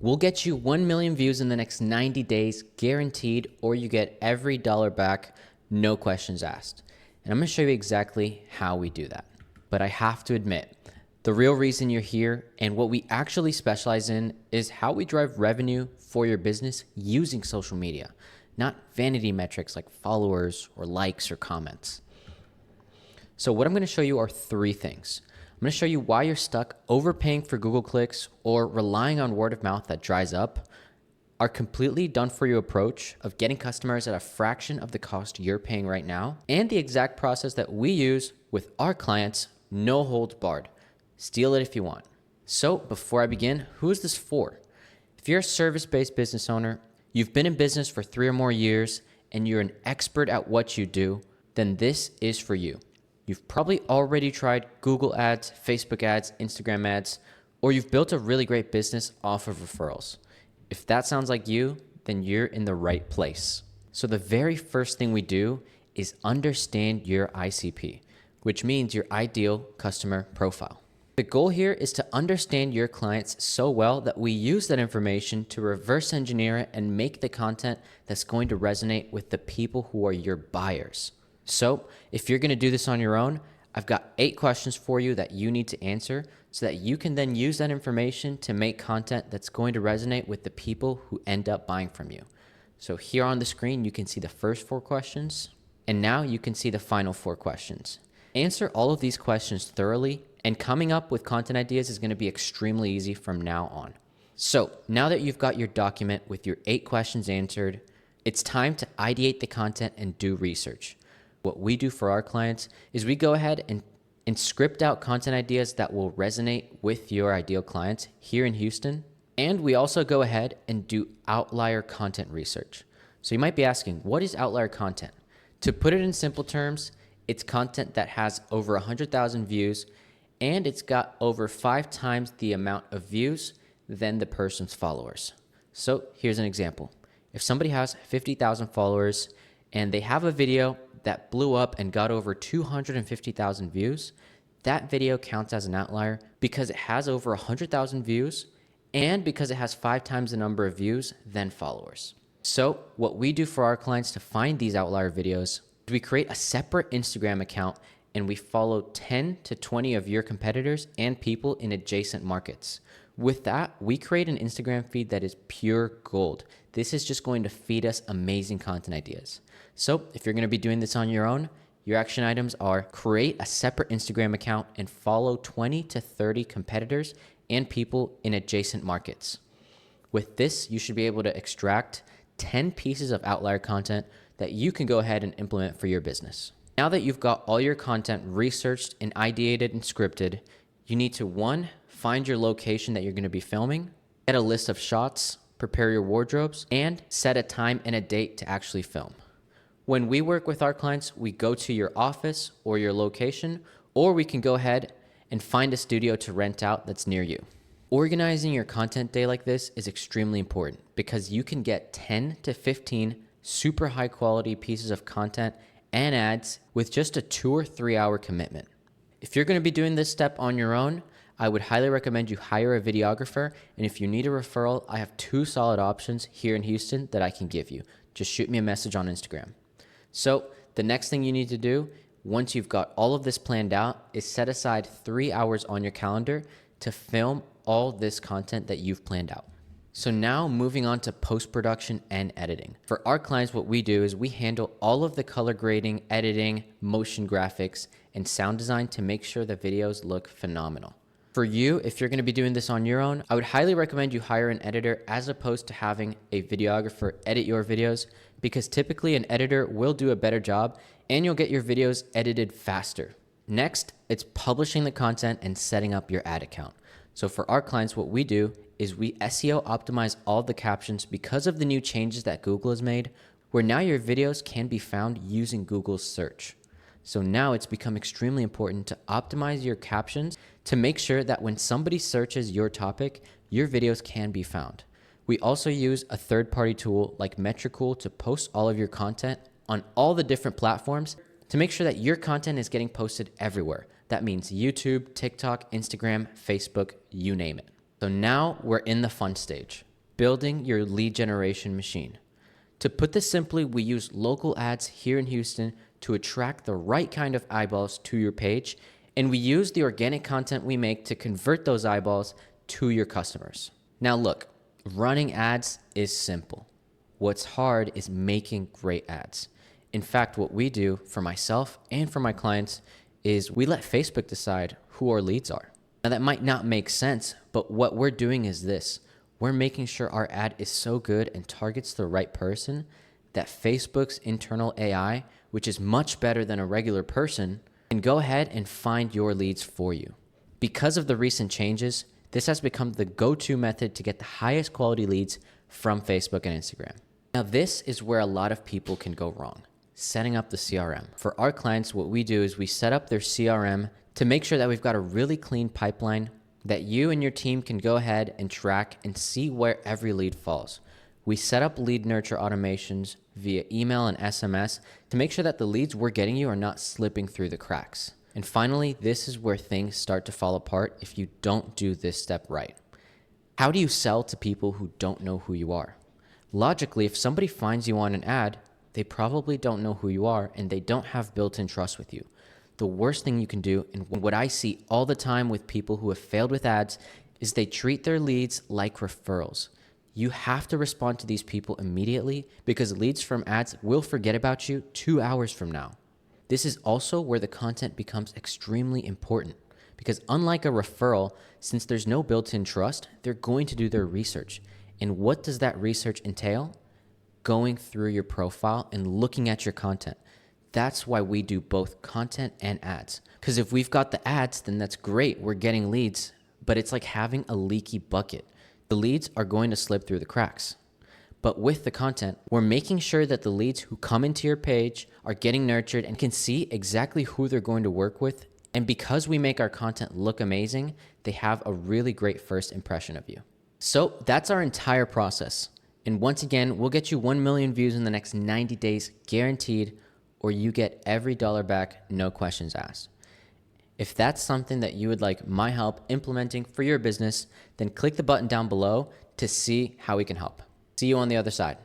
We'll get you 1 million views in the next 90 days, guaranteed, or you get every dollar back, no questions asked. And I'm gonna show you exactly how we do that. But I have to admit, the real reason you're here and what we actually specialize in is how we drive revenue for your business using social media, not vanity metrics like followers or likes or comments. So what I'm gonna show you are three things. I'm going to show you why you're stuck overpaying for Google clicks or relying on word of mouth that dries up, our completely done for you approach of getting customers at a fraction of the cost you're paying right now, and the exact process that we use with our clients, no holds barred. Steal it if you want. So before I begin, who is this for? If you're a service-based business owner, you've been in business for 3 or more years, and you're an expert at what you do, then this is for you. You've probably already tried Google ads, Facebook ads, Instagram ads, or you've built a really great business off of referrals. If that sounds like you, then you're in the right place. So the very first thing we do is understand your ICP, which means your ideal customer profile. The goal here is to understand your clients so well that we use that information to reverse engineer it and make the content that's going to resonate with the people who are your buyers. So if you're going to do this on your own, I've got 8 questions for you that you need to answer so that you can then use that information to make content that's going to resonate with the people who end up buying from you. So here on the screen, you can see the first 4 questions, and now you can see the final 4 questions. Answer all of these questions thoroughly, and coming up with content ideas is going to be extremely easy from now on. So now that you've got your document with your 8 questions answered, it's time to ideate the content and do research. What we do for our clients is we go ahead and script out content ideas that will resonate with your ideal clients here in Houston. And we also go ahead and do outlier content research. So you might be asking, what is outlier content? To put it in simple terms, it's content that has over 100,000 views and it's got over 5 times the amount of views than the person's followers. So here's an example. If somebody has 50,000 followers and they have a video that blew up and got over 250,000 views, that video counts as an outlier because it has over 100,000 views and because it has 5 times the number of views than followers. So what we do for our clients to find these outlier videos is we create a separate Instagram account and we follow 10 to 20 of your competitors and people in adjacent markets. With that, we create an Instagram feed that is pure gold. This is just going to feed us amazing content ideas. So if you're going to be doing this on your own, your action items are create a separate Instagram account and follow 20 to 30 competitors and people in adjacent markets. With this, you should be able to extract 10 pieces of outlier content that you can go ahead and implement for your business. Now that you've got all your content researched and ideated and scripted, you need to 1, find your location that you're going to be filming, get a list of shots, prepare your wardrobes, and set a time and a date to actually film. When we work with our clients, we go to your office or your location, or we can go ahead and find a studio to rent out that's near you. Organizing your content day like this is extremely important because you can get 10 to 15 super high quality pieces of content and ads with just a 2 or 3 hour commitment. If you're going to be doing this step on your own, I would highly recommend you hire a videographer, and if you need a referral, I have 2 solid options here in Houston that I can give you. Just shoot me a message on Instagram. So the next thing you need to do, once you've got all of this planned out, is set aside 3 hours on your calendar to film all this content that you've planned out. So now moving on to post-production and editing. For our clients, what we do is we handle all of the color grading, editing, motion graphics, and sound design to make sure the videos look phenomenal. For you, if you're going to be doing this on your own, I would highly recommend you hire an editor as opposed to having a videographer edit your videos, because typically an editor will do a better job and you'll get your videos edited faster. Next, it's publishing the content and setting up your ad account. So for our clients, what we do is we SEO optimize all the captions because of the new changes that Google has made, where now your videos can be found using Google's search. So now it's become extremely important to optimize your captions to make sure that when somebody searches your topic, your videos can be found. We also use a third-party tool like Metricool to post all of your content on all the different platforms to make sure that your content is getting posted everywhere. That means YouTube, TikTok, Instagram, Facebook, you name it. So now we're in the fun stage. building your lead generation machine. To put this simply, we use local ads here in Houston to attract the right kind of eyeballs to your page, and we use the organic content we make to convert those eyeballs to your customers. Now look, running ads is simple. What's hard is making great ads. In fact, what we do for myself and for my clients is we let Facebook decide who our leads are. Now that might not make sense, but what we're doing is this. We're making sure our ad is so good and targets the right person that Facebook's internal AI, which is much better than a regular person, can go ahead and find your leads for you. Because of the recent changes, this has become the go-to method to get the highest quality leads from Facebook and Instagram. Now, this is where a lot of people can go wrong, setting up the CRM. For our clients, what we do is we set up their CRM to make sure that we've got a really clean pipeline that you and your team can go ahead and track and see where every lead falls. We set up lead nurture automations via email and SMS to make sure that the leads we're getting you are not slipping through the cracks. And finally, this is where things start to fall apart if you don't do this step right. How do you sell to people who don't know who you are? Logically, if somebody finds you on an ad, they probably don't know who you are and they don't have built-in trust with you. The worst thing you can do, and what I see all the time with people who have failed with ads, is they treat their leads like referrals. You have to respond to these people immediately because leads from ads will forget about you 2 hours from now. This is also where the content becomes extremely important because unlike a referral, since there's no built-in trust, they're going to do their research. And what does that research entail? Going through your profile and looking at your content. That's why we do both content and ads. Because if we've got the ads, then that's great. We're getting leads, but it's like having a leaky bucket. The leads are going to slip through the cracks. But with the content, we're making sure that the leads who come into your page are getting nurtured and can see exactly who they're going to work with. And because we make our content look amazing, they have a really great first impression of you. So that's our entire process. And once again, we'll get you 1 million views in the next 90 days, guaranteed, or you get every dollar back, no questions asked. If that's something that you would like my help implementing for your business, then click the button down below to see how we can help. See you on the other side.